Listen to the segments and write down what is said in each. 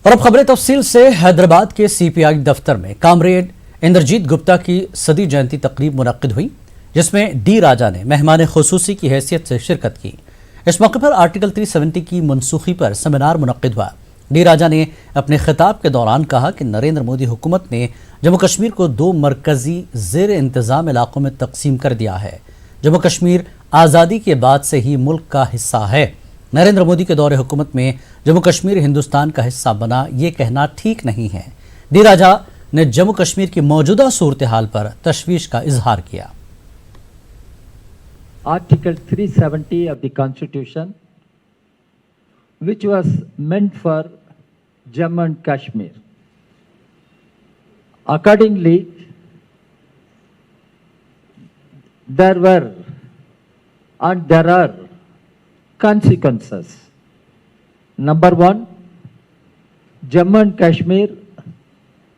और अब खबरें तफसील से। हैदराबाद के सीपीआई दफ्तर में कामरेड इंद्रजीत गुप्ता की सदी जयंती तकरीब मुनक्किद हुई, जिसमें डी राजा ने मेहमान खुसूसी की हैसियत से शिरकत की। इस मौके पर आर्टिकल 370 की मनसूखी पर सेमिनार मुनक्किद हुआ। डी राजा ने अपने खिताब के दौरान कहा कि नरेंद्र मोदी हुकूमत ने जम्मू कश्मीर को 2 मरकजी ज़ेर इंतज़ाम इलाकों में तकसीम कर दिया है। जम्मू कश्मीर आज़ादी के बाद से ही मुल्क का हिस्सा है। नरेंद्र मोदी के दौरे हुकूमत में जम्मू कश्मीर हिंदुस्तान का हिस्सा बना, ये कहना ठीक नहीं है। डी राजा ने जम्मू कश्मीर की मौजूदा सूरत हाल पर तशवीश का इजहार किया। Article 370 of the Constitution, which was meant for Jammu and Kashmir. Accordingly, there were and there are consequences. Number one, Jammu and Kashmir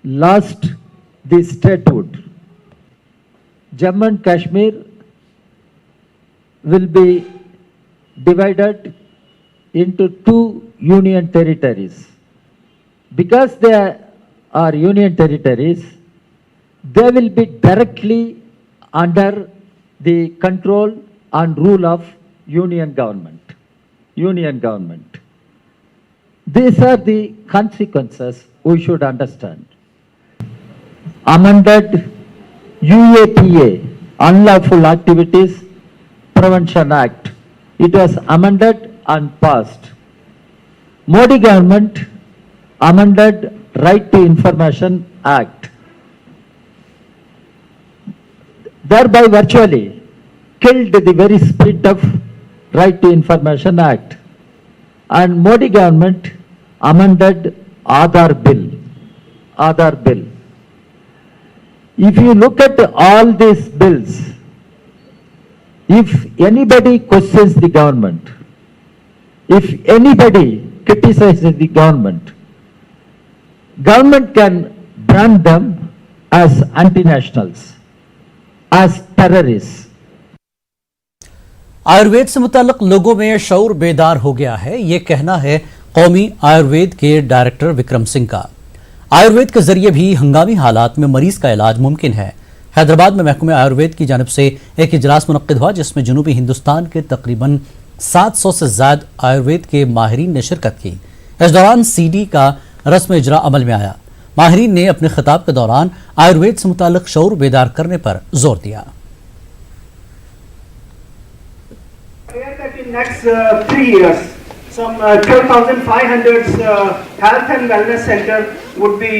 lost the statehood. Jammu and Kashmir will be divided into 2 union territories. Because they are union territories, they will be directly under the control and rule of union government. These are the consequences we should understand. Amended UAPA, Unlawful Activities Prevention Act. It was amended and passed. Modi government amended Right to Information Act. Thereby virtually killed the very spirit of Right to Information Act. And Modi government amended Aadhaar Bill. If you look at all these bills, if anybody questions the government, if anybody criticizes the government can brand them as anti-nationals, as terrorists. Ayurveda से मुताल्लिक लोगों में शऊर बेदार हो गया है, ये कहना है कौमी आयुर्वेद के डायरेक्टर विक्रम सिंह का। आयुर्वेद के जरिए भी हंगामी हालात में मरीज का इलाज मुमकिन है। हैदराबाद में महकमे आयुर्वेद की जानिब से एक इजलास मुनक्किद हुआ, जिसमें जनूबी हिंदुस्तान के तकरीबन 700 से ज्यादा आयुर्वेद के माहिरीन ने शिरकत की। इस दौरान CD का रस्म इजरा अमल में आया। माहिरीन ने अपने खिताब के दौरान आयुर्वेद से मुताल्लिक शऊर बेदार करने पर जोर दिया। Some 12,500 health and wellness center would be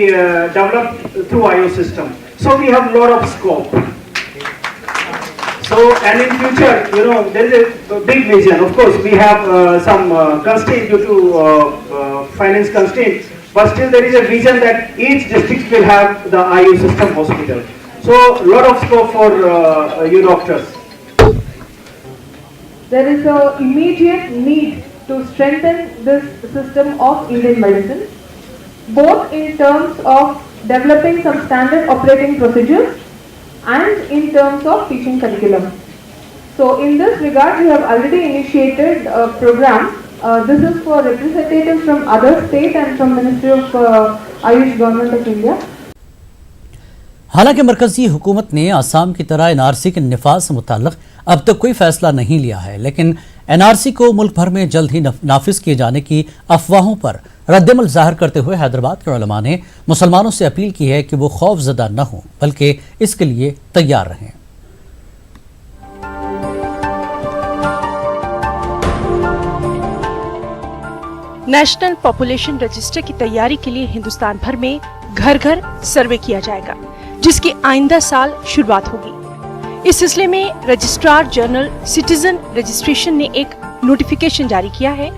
developed through IO system. So we have a lot of scope. So and in future, there is a big vision. Of course, we have some constraints due to finance constraints, but still there is a vision that each district will have the IO system hospital. So a lot of scope for you doctors. There is an immediate need to strengthen this system of Indian medicine, both in terms of developing some standard operating procedures and in terms of teaching curriculum. So in this regard, we have already initiated a program. This is for representatives from other states and from Ministry of Ayush Government of India. हालांकि मरकजी हुकूमत ने आसाम की तरह NRC के निफाज से मुताल्लिक अब तक कोई फैसला नहीं लिया है, लेकिन NRC को मुल्क भर में जल्द ही नाफिज किए जाने की अफवाहों पर रद्दमल जाहिर करते हुए हैदराबाद के उलमा ने मुसलमानों से अपील की है कि वो खौफजदा न हों, बल्कि इसके लिए तैयार रहें। नेशनल पॉपुलेशन रजिस्टर की तैयारी के लिए हिंदुस्तान भर में घर घर सर्वे किया जाएगा, जिसकी आइंदा साल शुरुआत होगी। इस सिलसिले में रजिस्ट्रार जनरल सिटीजन रजिस्ट्रेशन ने एक नोटिफिकेशन जारी किया है।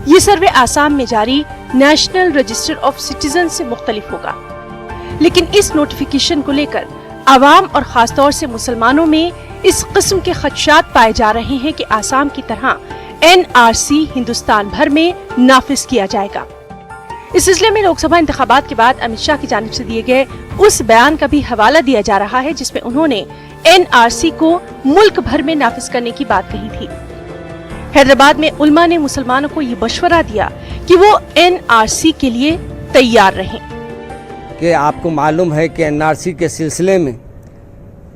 ये सर्वे आसाम में जारी नेशनल रजिस्टर ऑफ सिटीजन से मुख्तलिफ होगा, लेकिन इस नोटिफिकेशन को लेकर आवाम और खासतौर से मुसलमानों में इस किस्म के खदशात पाए जा रहे हैं कि आसाम की तरह NRC हिंदुस्तान भर में नाफिज किया जाएगा। इस सिलसिले में लोकसभा इंतखाबात के बाद अमित शाह की जानिब से दिए गए उस बयान का भी हवाला दिया जा रहा है, जिसमें उन्होंने NRC को मुल्क भर में नाफिज करने की बात कही थी। हैदराबाद में उल्मा ने मुसलमानों को ये मशवरा दिया कि वो एनआरसी के लिए तैयार रहें। कि आपको मालूम है कि एनआरसी के सिलसिले में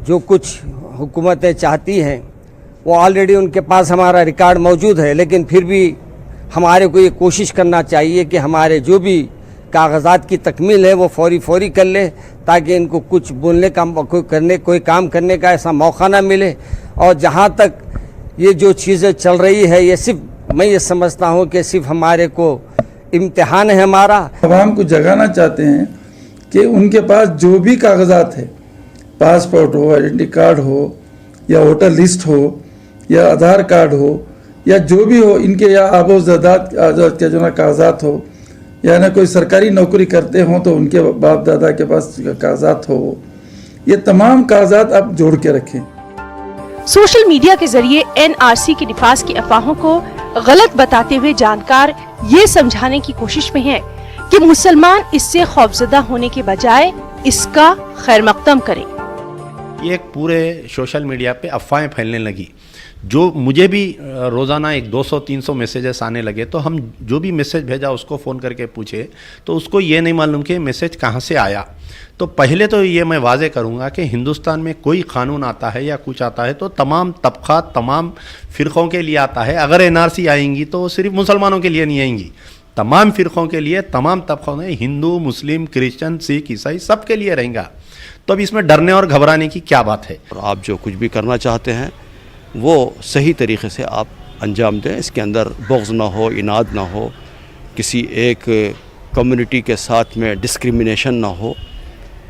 जो कुछ हुकूमतें चाहती हैं वो ऑलरेडी उनके पास हमारा रिकॉर्ड मौजूद है, लेकिन फिर भी हमारे को ये कोशिश करना चाहिए कि हमारे जो भी कागजात की तकमील है वो फौरी कर ले, ताकि इनको कुछ बोलने का कोई काम करने का ऐसा मौका ना मिले। और जहाँ तक ये जो चीज़ें चल रही है, ये सिर्फ मैं ये समझता हूँ कि सिर्फ हमारे को इम्तिहान है हमारा। आवाम को जगाना चाहते हैं कि उनके पास जो भी कागजात है, पासपोर्ट हो, आइडेंटिटी कार्ड हो, या वोटर लिस्ट हो, या आधार कार्ड हो, या जो भी हो, इनके या आबो ज़ादात के जो ना कागजात हो, या ना कोई सरकारी नौकरी करते हों तो उनके बाप दादा के पास कागजात हो, ये तमाम कागजात आप जोड़ के रखें। सोशल मीडिया के जरिए एनआरसी के निफाज की अफवाहों को गलत बताते हुए जानकार ये समझाने की कोशिश में है कि मुसलमान इससे खौफजदा होने के बजाय इसका खैर मकदम करें। ये एक पूरे सोशल मीडिया पे अफवाहें फैलने लगी, जो मुझे भी रोज़ाना एक 200-300 मैसेजेस आने लगे। तो हम जो भी मैसेज भेजा उसको फ़ोन करके पूछे तो उसको ये नहीं मालूम कि मैसेज कहाँ से आया। तो पहले तो ये मैं वाजे करूँगा कि हिंदुस्तान में कोई कानून आता है या कुछ आता है तो तमाम तबक़ात, तमाम फ़िरक़ों के लिए आता है। अगर एनआरसी आएंगी तो सिर्फ मुसलमानों के लिए नहीं आएंगी, तमाम फ़िरक़ों के लिए, तमाम तबक़ों में, हिंदू, मुस्लिम, क्रिश्चियन, सिख, ईसाई, सब के लिए रहेगा। तो अब इसमें डरने और घबराने की क्या बात है। और आप जो कुछ भी करना चाहते हैं वो सही तरीके से आप अंजाम दें। इसके अंदर बुग़्ज़ ना हो, इनाद ना हो, किसी एक कम्युनिटी के साथ में डिस्क्रिमिनेशन ना हो,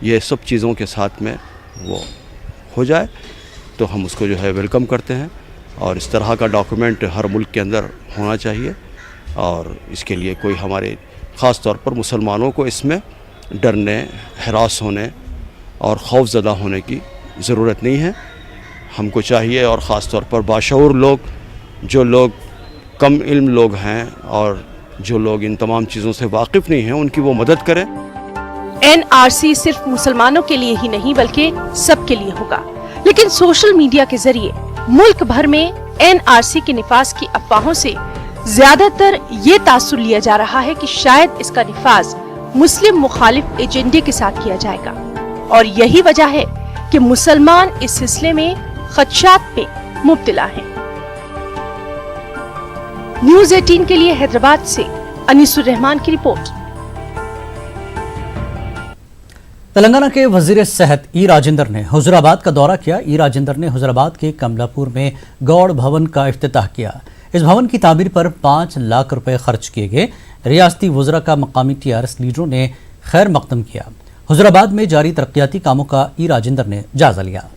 ये सब चीज़ों के साथ में वो हो जाए तो हम उसको जो है वेलकम करते हैं। और इस तरह का डॉक्यूमेंट हर मुल्क के अंदर होना चाहिए। और इसके लिए कोई हमारे ख़ास तौर पर मुसलमानों को इसमें डरने, हरास होने और खौफज़दा होने की ज़रूरत नहीं है। हमको चाहिए, और ख़ास तौर पर बाशऊर लोग, जो लोग कम इल्म लोग हैं और जो लोग इन तमाम चीज़ों से वाकिफ़ नहीं हैं, उनकी वो मदद करें। एनआरसी सिर्फ मुसलमानों के लिए ही नहीं बल्कि सबके लिए होगा, लेकिन सोशल मीडिया के जरिए मुल्क भर में एनआरसी के निफाज की अफवाहों से ज्यादातर ये तासुर लिया जा रहा है कि शायद इसका निफाज मुस्लिम मुखालिफ एजेंडे के साथ किया जाएगा। और यही वजह है कि मुसलमान इस सिलसिले में खदशात पे मुब्तला हैं। न्यूज़ 18 के लिए हैदराबाद से अनीसुर रहमान की रिपोर्ट। तेलंगाना के वजीर सेहत ई राजेंद्र ने हुजूराबाद का दौरा किया। ई राजेंद्र ने हुजूराबाद के कमलापुर में गौड़ भवन का इफ्तिताह किया। इस भवन की तामीर पर 5 लाख रुपए खर्च किए गए। रियासती वज़रा का मकामी टीआरएस लीडरों ने खैर मकदम किया। हुजूराबाद में जारी तरक्याती कामों का ई राजेंद्र ने जायजा लिया।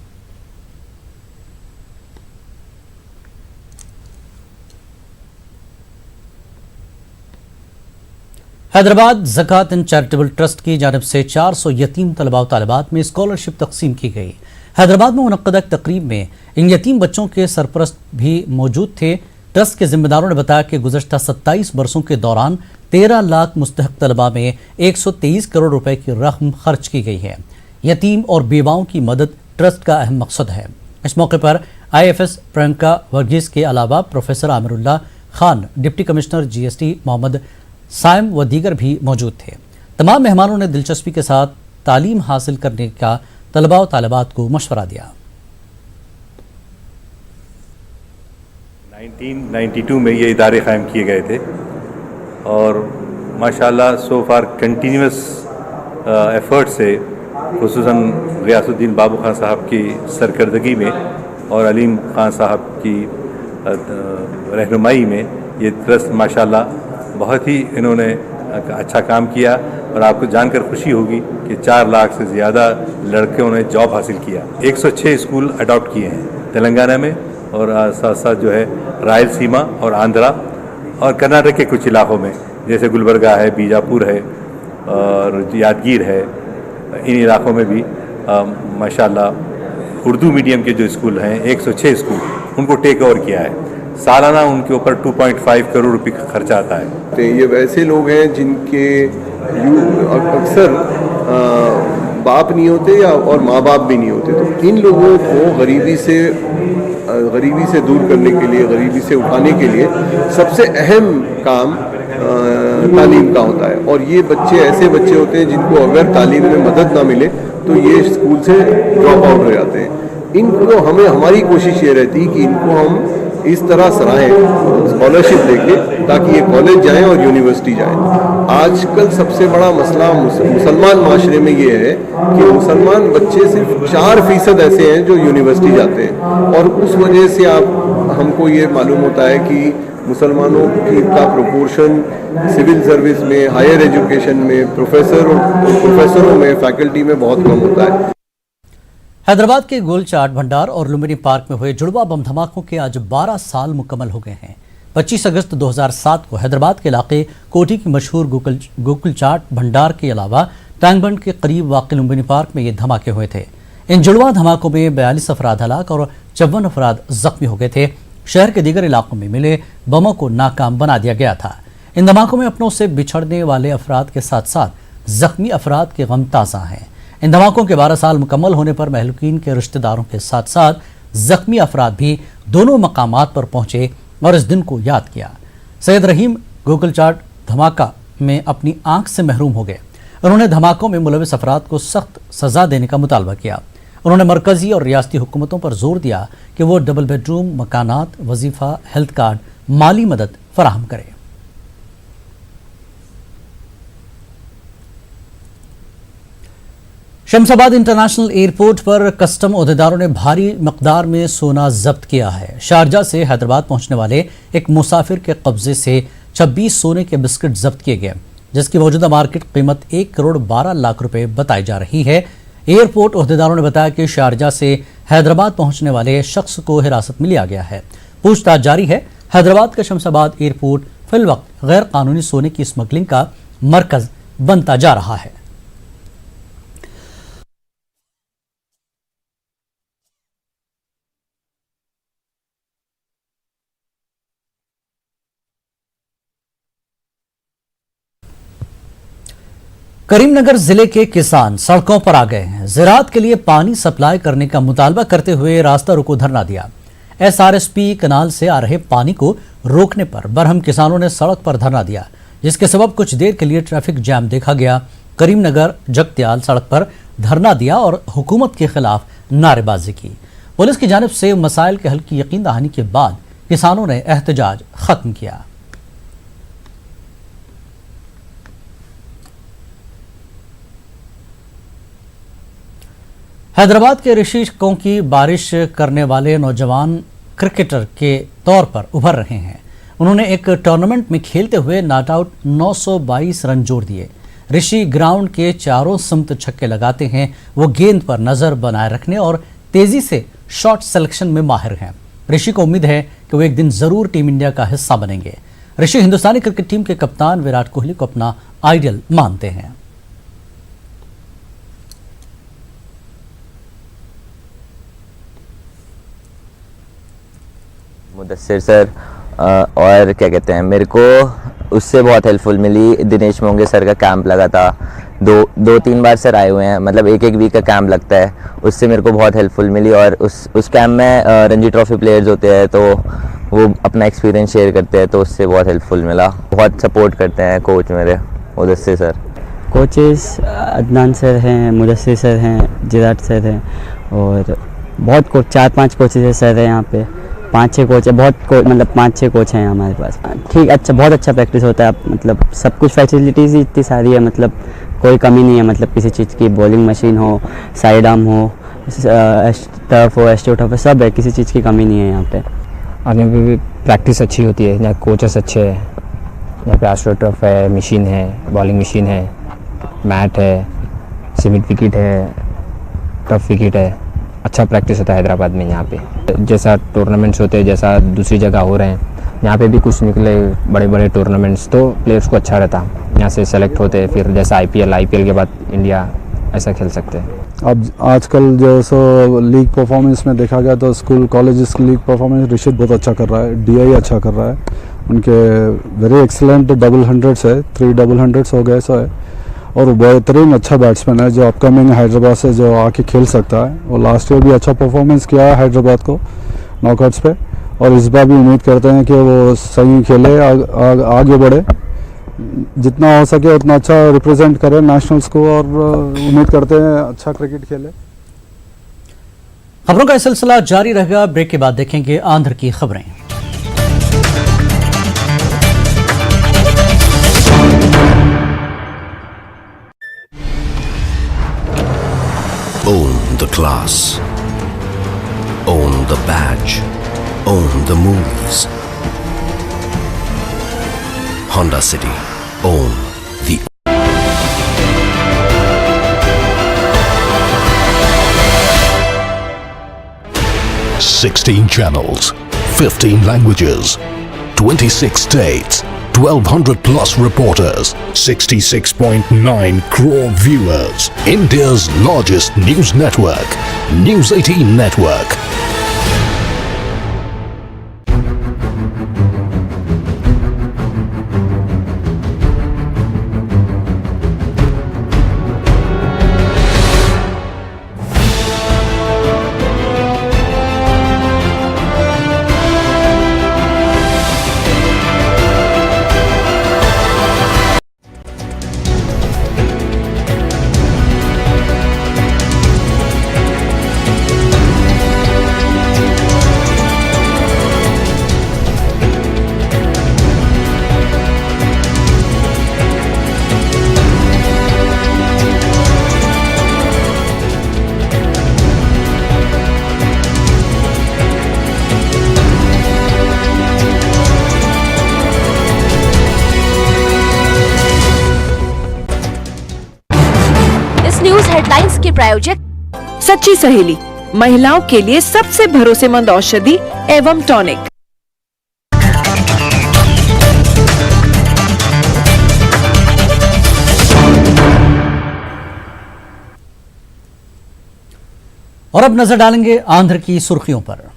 हैदराबाद ज़कात एंड चैरिटेबल ट्रस्ट की जानिब से 400 यतीम तलबा व तालिबात में स्कॉलरशिप तकसीम की गई। हैदराबाद में मुनक्कदा तकरीब में इन यतीम बच्चों के सरपरस्त भी मौजूद थे। ट्रस्ट के जिम्मेदारों ने बताया कि गुज़श्ता 27 बरसों के दौरान 13 लाख मुस्तहक तलबा में 123 करोड़ रुपए की रकम खर्च की गई है। यतीम और बेवाओं की मदद ट्रस्ट का अहम मकसद है। इस मौके पर IFS प्रियंका वर्गीस के अलावा professor Aamirullah Khan, deputy commissioner GST Mohammad Saim व दीगर भी मौजूद थे। तमाम मेहमानों ने दिलचस्पी के साथ तालीम हासिल करने का तलबा व तालिबात को मशवरा दिया। 1992 में ये इदारे कायम किए गए थे और माशाल्लाह सो फार कंटिन्यूस एफर्ट से, खुसूसन ग़ियासुद्दीन बाबू खान साहब की सरकर्दगी में और अलीम खान साहब की रहनुमाई में ये ट्रस्ट माशाल्लाह बहुत ही इन्होंने अच्छा काम किया। और आपको जानकर खुशी होगी कि 4 लाख से ज़्यादा लड़कों ने जॉब हासिल किया। 106 स्कूल अडॉप्ट किए हैं तेलंगाना में, और साथ साथ जो है रायलसीमा और आंध्रा और कर्नाटक के कुछ इलाकों में, जैसे गुलबर्गा है, बीजापुर है और यादगीर है, इन इलाकों में भी माशाल्लाह उर्दू मीडियम के जो स्कूल हैं 106 स्कूल उनको टेक ओवर किया है। सालाना उनके ऊपर 2.5 करोड़ रुपए का खर्चा आता है। तो ये वैसे लोग हैं जिनके अक्सर बाप नहीं होते या और माँ बाप भी नहीं होते, तो इन लोगों को गरीबी से गरीबी से दूर करने के लिए, गरीबी से उठाने के लिए सबसे अहम काम तालीम का होता है। और ये बच्चे ऐसे बच्चे होते हैं जिनको अगर तालीम में मदद ना मिले तो ये स्कूल से ड्रॉप आउट हो जाते हैं। इनको हमारी कोशिश ये रहती है कि इनको हम इस तरह सराहें स्कॉलरशिप देके, ताकि ये कॉलेज जाएं और यूनिवर्सिटी जाएं। आजकल सबसे बड़ा मसला मुसलमान माशरे में ये है कि मुसलमान बच्चे सिर्फ 4% ऐसे हैं जो यूनिवर्सिटी जाते हैं, और उस वजह से हमको ये मालूम होता है कि मुसलमानों का प्रोपोर्शन सिविल सर्विस में, हायर एजुकेशन में, प्रोफेसरों में, फैकल्टी में बहुत कम होता है। हैदराबाद के गोल चाट भंडार और लुम्बिनी पार्क में हुए जुड़वा बम धमाकों के आज 12 साल मुकम्मल हो गए हैं। 25 अगस्त 2007 को हैदराबाद के इलाके कोठी की मशहूर गोकुल चाट भंडार के अलावा टैंगबंड के करीब वाक़ लुम्बिनी पार्क में ये धमाके हुए थे। इन जुड़वा धमाकों में 42 अफराद हलाक और 54 अफराद जख्मी हो गए थे। शहर के दीगर इलाकों में मिले बमों को नाकाम बना दिया गया था। इन धमाकों में अपनों से बिछड़ने वाले अफराद के साथ साथ जख्मी अफराद के गम ताज़ा हैं। इन धमाकों के 12 साल मुकम्मल होने पर महलूकीन के रिश्तेदारों के साथ साथ जख्मी अफराद भी दोनों मकामात पर पहुंचे और इस दिन को याद किया। सैयद रहीम गोकुल चाट धमाका में अपनी आंख से महरूम हो गए। उन्होंने धमाकों में मुलविस अफराद को सख्त सजा देने का मुतालबा किया। उन्होंने मरकजी और रियासती हुकूमतों पर जोर दिया कि वो डबल बेडरूम मकानात, वजीफा, हेल्थ कार्ड, माली मदद फराहम करें। शमशाबाद इंटरनेशनल एयरपोर्ट पर कस्टम ओहदेदारों ने भारी मकदार में सोना जब्त किया है। शारजा से हैदराबाद पहुंचने वाले एक मुसाफिर के कब्जे से 26 सोने के बिस्किट जब्त किए गए, जिसकी मौजूदा मार्केट कीमत 1 करोड़ 12 लाख रुपए बताई जा रही है। एयरपोर्ट ओहदेदारों ने बताया कि शारजा से हैदराबाद पहुंचने वाले शख्स को हिरासत में लिया गया है। पूछताछ जारी है। हैदराबाद का शमशाबाद एयरपोर्ट फिलवक्त गैर कानूनी सोने की स्मगलिंग का मरकज बनता जा रहा है। करीमनगर जिले के किसान सड़कों पर आ गए हैं। ज़राअत के लिए पानी सप्लाई करने का मुतालबा करते हुए रास्ता रोको धरना दिया। SRSP कनाल से आ रहे पानी को रोकने पर बरहम किसानों ने सड़क पर धरना दिया, जिसके सबब कुछ देर के लिए ट्रैफिक जैम देखा गया। करीमनगर जगत्याल सड़क पर धरना दिया और हुकूमत के खिलाफ नारेबाजी की। पुलिस की जानिब से मसाइल के हल की यकीन दहानी के बाद किसानों ने एहतजाज खत्म किया। हैदराबाद के ऋषिकों की बारिश करने वाले नौजवान क्रिकेटर के तौर पर उभर रहे हैं। उन्होंने एक टूर्नामेंट में खेलते हुए नॉट आउट 922 रन जोड़ दिए। ऋषि ग्राउंड के चारों समत छक्के लगाते हैं। वो गेंद पर नजर बनाए रखने और तेजी से शॉट सिलेक्शन में माहिर हैं। ऋषि को उम्मीद है कि वो एक दिन जरूर टीम इंडिया का हिस्सा बनेंगे। ऋषि हिंदुस्तानी क्रिकेट टीम के कप्तान विराट कोहली को अपना आइडियल मानते हैं। मुदस्सिर सर और क्या कहते हैं, मेरे को उससे बहुत हेल्पफुल मिली। दिनेश मोंगे सर का कैंप लगा था, दो तीन बार सर आए हुए हैं, मतलब एक वीक का कैंप लगता है, उससे मेरे को बहुत हेल्पफुल मिली। और उस कैंप में रणजी ट्रॉफी प्लेयर्स होते हैं तो वो अपना एक्सपीरियंस शेयर करते हैं, तो उससे बहुत हेल्पफुल मिला। बहुत सपोर्ट करते हैं कोच मेरे Mudassir sir. Coaches Adnan sir हैं, मुदस्सिर सर हैं, जिराट सर हैं और बहुत कोच 4-5 कोचेस सर हैं यहाँ पे। 5-6 कोच है, मतलब 5-6 कोच हैं हमारे पास। ठीक, अच्छा, बहुत अच्छा प्रैक्टिस होता है। मतलब सब कुछ फैसिलिटीज़ इतनी सारी है, मतलब कोई कमी नहीं है। मतलब किसी चीज़ की, बॉलिंग मशीन हो, साइड आर्म हो, टर्फ हो, एस्ट्रोटर्फ हो, सब है, किसी चीज़ की कमी नहीं है यहाँ पे। और यहाँ पे भी प्रैक्टिस अच्छी होती है, यहाँ कोचेस अच्छे हैं। यहाँ पे एस्ट्रोटर्फ है, मशीन है, बॉलिंग मशीन है, मैट है, सीमित विकेट है, टफ विकेट है। अच्छा प्रैक्टिस होता है हैदराबाद में यहाँ पे। जैसा टूर्नामेंट्स होते हैं, जैसा दूसरी जगह हो रहे हैं, यहाँ पे भी कुछ निकले बड़े बड़े टूर्नामेंट्स, तो प्लेयर्स को अच्छा रहता, यहाँ से सेलेक्ट होते हैं। फिर जैसा IPL के बाद इंडिया ऐसा खेल सकते हैं। अब आजकल जो सो लीग परफॉर्मेंस में देखा गया तो स्कूल कॉलेजेस की लीग परफॉर्मेंस ऋषित बहुत अच्छा कर रहा है, DI अच्छा कर रहा है। उनके वेरी एक्सीलेंट डबल हंड्रेड्स है, 3 डबल हंड्रेड्स हो गए सो है। और बेहतरीन अच्छा बैट्समैन है जो अपकमिंग हैदराबाद से जो आके खेल सकता है। और लास्ट ईयर भी अच्छा परफॉर्मेंस किया है हैदराबाद को। नॉकआउट्स पे, और इस बार भी उम्मीद करते हैं कि वो सही खेले, आगे बढ़े, जितना हो सके उतना अच्छा रिप्रेजेंट करे नेशनल्स को, और उम्मीद करते हैं अच्छा क्रिकेट खेले। खबरों का सिलसिला जारी रहेगा। ब्रेक के बाद देखेंगे आंध्र की खबरें। Own the class. Own the badge. Own the moves. Honda City. Own the 16 channels, 15 languages, 26 states, 1200 plus reporters, 66.9 crore viewers. India's largest news network, News 18 Network. News headlines के प्रायोजक सच्ची सहेली, महिलाओं के लिए सबसे भरोसेमंद औषधि एवं टॉनिक। और अब नजर डालेंगे आंध्र की सुर्खियों पर।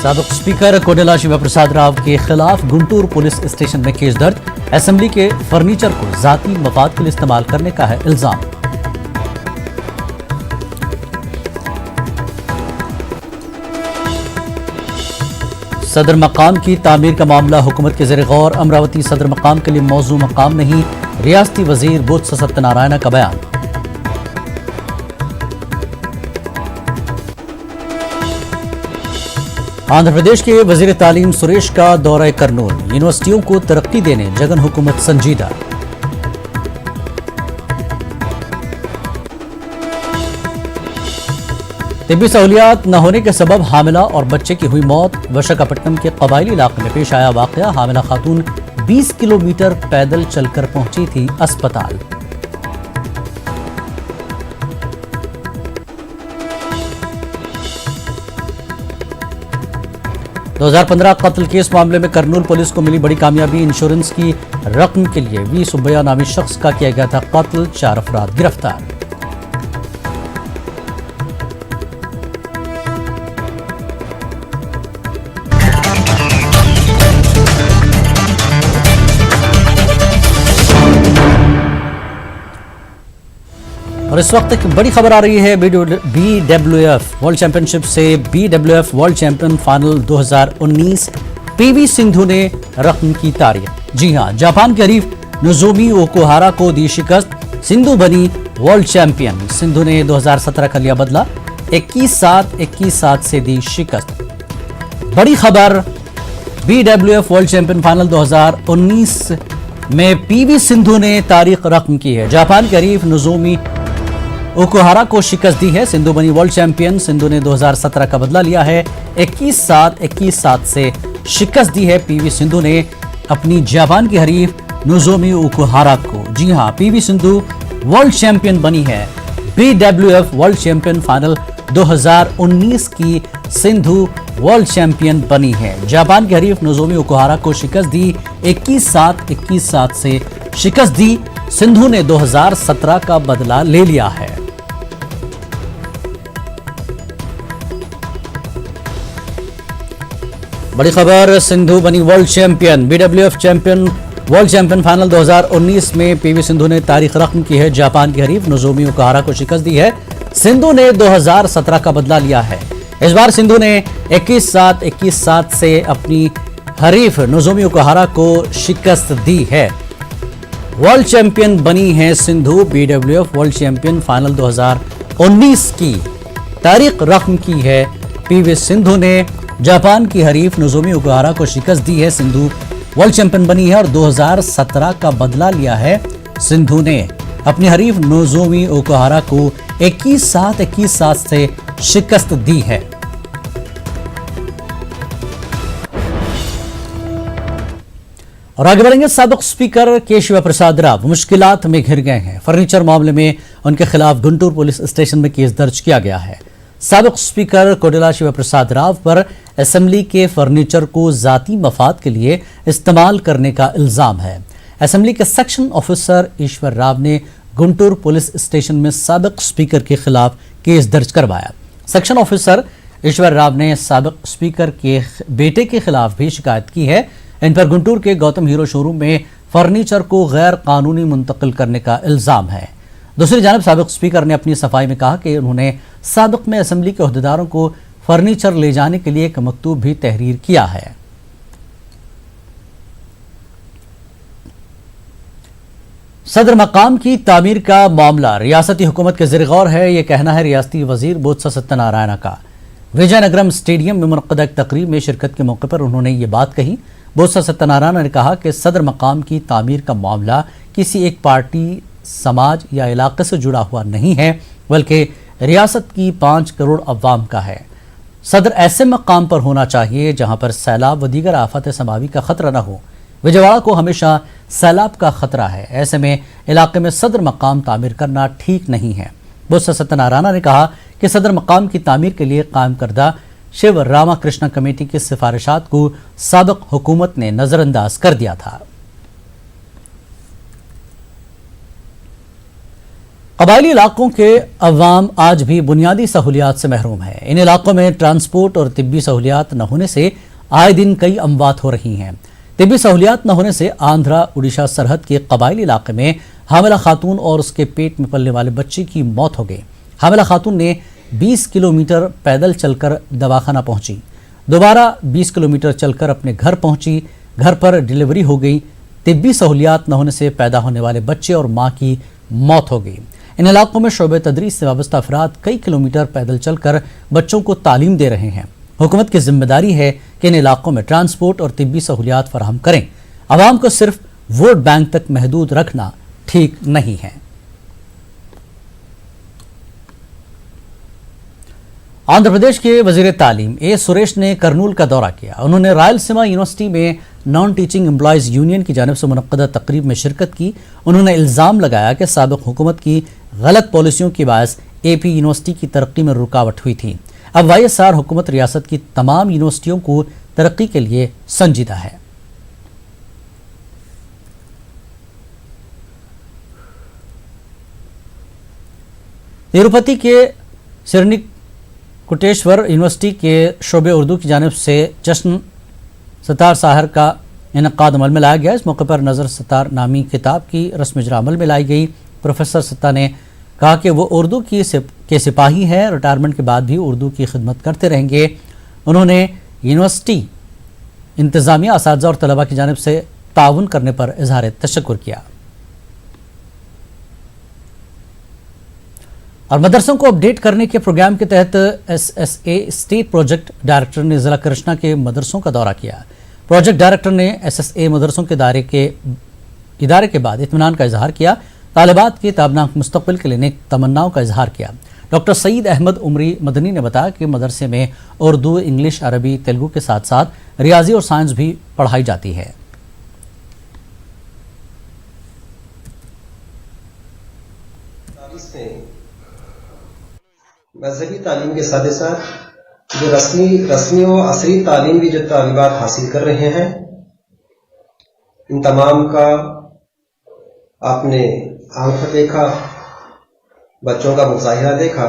साबिक स्पीकर कोडेला शिव प्रसाद राव के खिलाफ गुंटूर पुलिस स्टेशन में केस दर्ज। असेंबली के फर्नीचर को जाती मफाद के लिए इस्तेमाल करने का है इल्जाम। सदर मकाम की तामीर का मामला हुकूमत के ज़ेर गौर। अमरावती सदर मकाम के लिए मौजू मकाम नहीं, रियासती वजीर बुद्ध सत्यनारायण का बयान। आंध्र प्रदेश के वजीर तालीम सुरेश का दौरा करनूल। यूनिवर्सिटियों को तरक्की देने जगन हुकूमत संजीदा। तिब्बी सहूलियात न होने के सबब हामिला और बच्चे की हुई मौत। विशाखापट्टनम के कबायली इलाके में पेश आया वाकया। हामिला खातून 20 किलोमीटर पैदल चलकर पहुंची थी अस्पताल। – 2015 कत्ल केस मामले में करनूल पुलिस को मिली बड़ी कामयाबी। इंश्योरेंस की रकम के लिए वी सुब्बैया नामी शख्स का किया गया था कत्ल। 4 अफराद गिरफ्तार। और इस वक्त एक बड़ी खबर आ रही है BWF वर्ल्ड चैंपियनशिप से। BWF world champion final 2019 PV Sindhu ने रकम की तारीख। जी हां, जापान के हरीफ नोजोमी ओकुहारा को दी शिकस्त। सिंधु बनी वर्ल्ड चैंपियन। सिंधु ने 2017 का लिया बदला। 21-7, 21-7 से दी शिकस्त। बड़ी खबर, BWF वर्ल्ड चैंपियन फाइनल 2019 में पीवी सिंधु ने तारीख रकम की है। जापान के हरीफ नोजोमी ओकुहारा को शिकस्त दी है। सिंधु बनी वर्ल्ड चैंपियन। सिंधु ने 2017 का बदला लिया है। 21-7, 21-7 से शिकस्त दी है पीवी सिंधु ने अपनी जापान की हरीफ नोजोमी ओकुहारा को। जी हां, पीवी सिंधु वर्ल्ड चैंपियन बनी है। BWF वर्ल्ड चैंपियन फाइनल 2019 की सिंधु वर्ल्ड चैंपियन बनी है। जापान की हरीफ नोजोमी ओकुहारा को शिकस्त दी। 21-7, 21-7 से शिकस्त दी। सिंधु ने 2017 का बदला ले लिया है। बड़ी खबर, सिंधु बनी world champion. BWF champion world champion final 2019 में पीवी सिंधु ने तारीख रकम की है। जापान की हरीफ नोजोमी ओकुहारा को शिकस्त दी है। सिंधु ने 2017 का बदला लिया है। इस बार सिंधु ने 21-7, 21-7 से अपनी हरीफ नोजोमी ओकुहारा को शिकस्त दी है। वर्ल्ड चैंपियन बनी है Sindhu. BWF world champion final 2019 की तारीख रकम की है। PV सिंधु ने जापान की हरीफ नोजोमी ओकुहारा को शिकस्त दी है। सिंधु वर्ल्ड चैंपियन बनी है और 2017 का बदला लिया है। सिंधु ने अपनी हरीफ नोजोमी ओकुहारा को 21-7, 21-7 से शिकस्त दी है। और आगे बढ़ेंगे। साबिक स्पीकर के शिव प्रसाद राव मुश्किलात में घिर गए हैं। फर्नीचर मामले में उनके खिलाफ गुंटूर पुलिस स्टेशन में केस दर्ज किया गया है। साबिक स्पीकर कोडेला शिव प्रसाद राव पर असेंबली के फर्नीचर को जाती मफाद के लिए इस्तेमाल करने का इल्जाम है। असेंबली के सेक्शन ऑफिसर ईश्वर राव ने गुंटूर पुलिस स्टेशन में साबिक स्पीकर के खिलाफ केस दर्ज करवाया। सेक्शन ऑफिसर ईश्वर राव ने साबिक स्पीकर के बेटे के खिलाफ भी शिकायत की है। इन पर गुंटूर के गौतम हीरो शोरूम में फर्नीचर को गैर कानूनी मुंतकिल करने का इल्जाम है। दूसरी जानब साबिक स्पीकर ने अपनी सफाई में कहा कि उन्होंने साबिक में असेंबली के ओहदेदारों को फर्नीचर ले जाने के लिए एक मकतूब भी तहरीर किया है। सदर मकाम की तामीर का मामला रियासती हुकूमत के ज़ेर गौर है। यह कहना है रियासती वजीर बोत्सा सत्यनारायण का। विजयनगरम स्टेडियम में मुनक़्क़द एक तकरीब में शिरकत के मौके पर उन्होंने ये बात कही। बोत्सा सत्यनारायण ने कहा कि सदर मकाम की तामीर का मामला किसी एक पार्टी, समाज या इलाके से जुड़ा हुआ नहीं है, बल्कि रियासत की 5 करोड़ अवाम का है। सदर ऐसे मकाम पर होना चाहिए जहां पर सैलाब व दीगर आफत समावी का खतरा न हो। विजयवाड़ा को हमेशा सैलाब का खतरा है। ऐसे में इलाके में सदर मकाम तामीर करना ठीक नहीं है। बोत्सा सत्यनारायण ने कहा कि सदर मकाम की तामीर के लिए कायम करदा शिव रामाकृष्ण कमेटी की सिफारिशात को साबिक हुकूमत ने नजरअंदाज कर दिया था। कबायली इलाकों के अवाम आज भी बुनियादी सहूलियात से महरूम है। इन इलाकों में ट्रांसपोर्ट और तिब्बी सहूलियात न होने से आए दिन कई अमवात हो रही हैं। तिब्बी सहूलियात न होने से आंध्रा उड़ीसा सरहद के कबायली इलाके में हामिला खातून और उसके पेट में पलने वाले बच्चे की मौत हो गई। हामिला खातून ने 20 किलोमीटर पैदल चलकर दवाखाना पहुंची, दोबारा 20 किलोमीटर चलकर अपने घर पहुंची। घर पर डिलीवरी हो गई। तिब्बी सहूलियात न होने से पैदा होने वाले बच्चे और माँ की मौत हो गई। इन इलाकों में शोबे तदरीस से वाबस्ता अफराद कई किलोमीटर पैदल चलकर बच्चों को तालीम दे रहे हैं। हुकूमत की जिम्मेदारी है कि इन इलाकों में ट्रांसपोर्ट और तिब्बी सहूलियात फराहम करें। आवाम को सिर्फ वोट बैंक तक महदूद रखना ठीक नहीं है। आंध्र प्रदेश के वजीर तालीम ए सुरेश ने करनूल का दौरा किया। उन्होंने रायलसीमा यूनिवर्सिटी में नॉन टीचिंग एम्प्लॉयज़ यूनियन की जानिब से मुनक़्क़दा तकरीब में शिरकत की। उन्होंने इल्ज़ाम लगाया कि साबिक़ हुकूमत की गलत पॉलिसियों की बायस AP यूनिवर्सिटी की तरक्की में रुकावट हुई थी। अब YSR हुकूमत रियासत की तमाम यूनिवर्सिटियों को तरक्की के लिए संजीदा है। तिरुपति के श्रीनिकुटेश्वर यूनिवर्सिटी के शोबे उर्दू की जानिब से जश्न सतार साहर का इनकाद अमल में लाया गया। इस मौके पर नज़र सतार नामी किताब की रस्म इजरा अमल में लाई गई। प्रोफेसर सत्ता ने कहा कि वो उर्दू के सिपाही हैं, रिटायरमेंट के बाद भी उर्दू की खिदमत करते रहेंगे। उन्होंने यूनिवर्सिटी इंतज़ामिया, असातिज़ा और तलबा की जानिब से ताउन करने पर इजहार तशक्कुर किया। और मदरसों को अपडेट करने के प्रोग्राम के तहत SSA स्टेट प्रोजेक्ट डायरेक्टर ने जिला कृष्णा के मदरसों का दौरा किया। प्रोजेक्ट डायरेक्टर ने SSA मदरसों के इदारे के बाद इत्मीनान का इजहार किया। तालिबात के ताबनाक मुस्तकबिल के लिए नेक तमन्नाओं का इजहार किया। डॉक्टर सईद अहमद उमरी मदनी ने बताया कि मदरसे में उर्दू, इंग्लिश, अरबी, तेलुगु के साथ साथ रियाजी और साइंस भी पढ़ाई जाती है। मजहबी तालीम के साथ साथ जो रस्मी और असरी तालीम की जो तालिबात हासिल कर रहे हैं, इन तमाम का आपने आंख देखा, बच्चों का मुजाहिरा देखा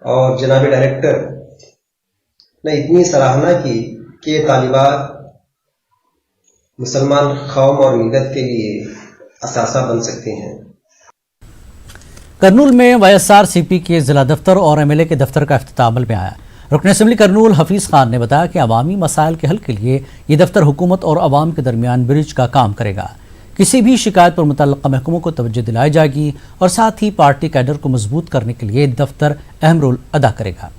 और जनाब डायरेक्टर ने इतनी सराहना की कि ये तालिबात मुसलमान कौम और मिलत के लिए असासा बन सकते हैं। करनूल में YSRCP के जिला दफ्तर और MLA के दफ्तर का इफ्तिताह अमल में आया। रुकन असम्बली करनूल हफीज खान ने बताया कि अवामी मसाइल के हल के लिए ये दफ्तर हुकूमत और अवाम के दरमियान ब्रिज का काम करेगा। किसी भी शिकायत पर मुतल्लिका महकमों को तवज्जो दिलाई जाएगी और साथ ही पार्टी कैडर को मजबूत करने के लिए दफ्तर अहम रोल अदा करेगा।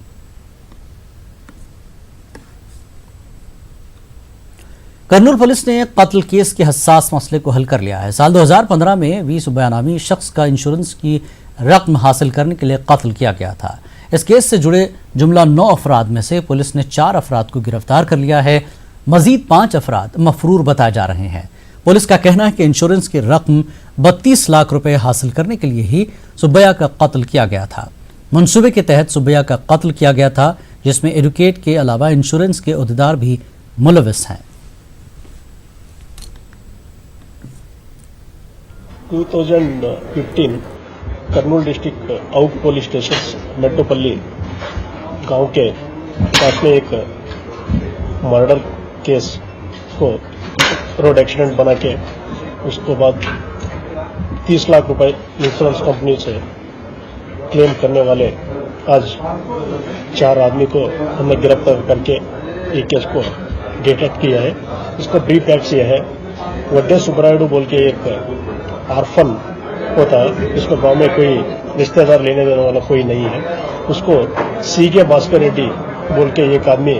करनूल पुलिस ने कत्ल केस के हसास मसले को हल कर लिया है। साल 2015 में 20 बयानामी शख्स का इंश्योरेंस की रकम हासिल करने के लिए कत्ल किया गया था। इस केस से जुड़े जुमला 9 अफराद में से पुलिस ने 4 अफराद को गिरफ्तार कर लिया है। मजीद 5 अफराद मफरूर बताए जा रहे हैं। पुलिस का कहना है कि इंश्योरेंस की रकम 32 लाख रुपए हासिल करने के लिए ही सुब्बैया का कत्ल किया गया था। मंसूबे के तहत सुब्बैया का कत्ल किया गया था, जिसमें एडवोकेट के अलावा इंश्योरेंस के अहदेदार भी मुलविस हैं। 2015 Kurnool district out police station Metropalli गांव के पास में एक मर्डर केस को रोड एक्सीडेंट बना के उसके बाद 30 लाख रुपए इंश्योरेंस कंपनी से क्लेम करने वाले आज 4 आदमी को हमने गिरफ्तार करके ये केस को डिटेक्ट किया है। इसका ब्रीफ एक्ट ये है, वड्डे सुब्रायडू बोल के एक आर्फन होता है, इसको गांव में कोई रिश्तेदार लेने देने वाला कोई नहीं है। उसको सीके भास्कर रेड्डी बोल के एक आदमी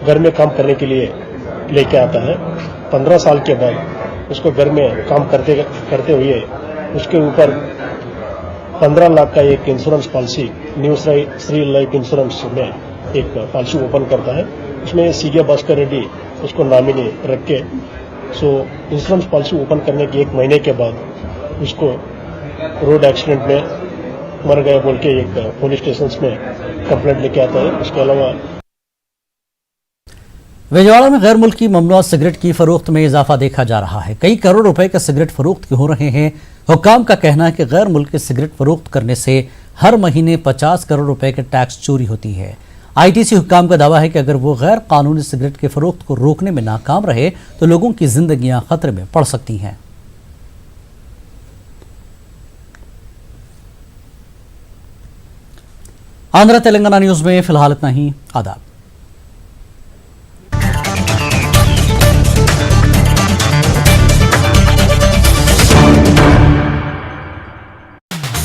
घर में काम करने के लिए लेके आता है। 15 साल के बाद उसको घर में काम करते हुए उसके ऊपर 15 लाख का एक insurance policy new Shri life insurance में एक पॉलिसी ओपन करता है। उसमें सीके भास्कर रेड्डी उसको नॉमिनी रख के इंश्योरेंस पॉलिसी ओपन करने के 1 महीने के बाद उसको रोड एक्सीडेंट में मर गया बोल के एक पुलिस स्टेशन में कंप्लेंट लेके आता है। उसके अलावा विजयवाड़ा में गैर मुल्की ममनुआ सिगरेट की फरोख्त में इजाफा देखा जा रहा है। कई करोड़ रुपए के सिगरेट फरोख्त हो रहे हैं। हुक्काम का कहना है कि गैर मुल्की सिगरेट फरोख्त करने से हर महीने 50 करोड़ रुपए के टैक्स चोरी होती है। ITC हुक्काम का दावा है कि अगर वो गैर कानूनी सिगरेट के फरोख्त को रोकने में नाकाम रहे तो लोगों की जिंदगियां खतरे में पड़ सकती हैं। आंध्र तेलंगाना न्यूज में फिलहाल इतना ही। आदाब।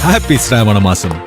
హ్యాపీ శ్రావణ మాసం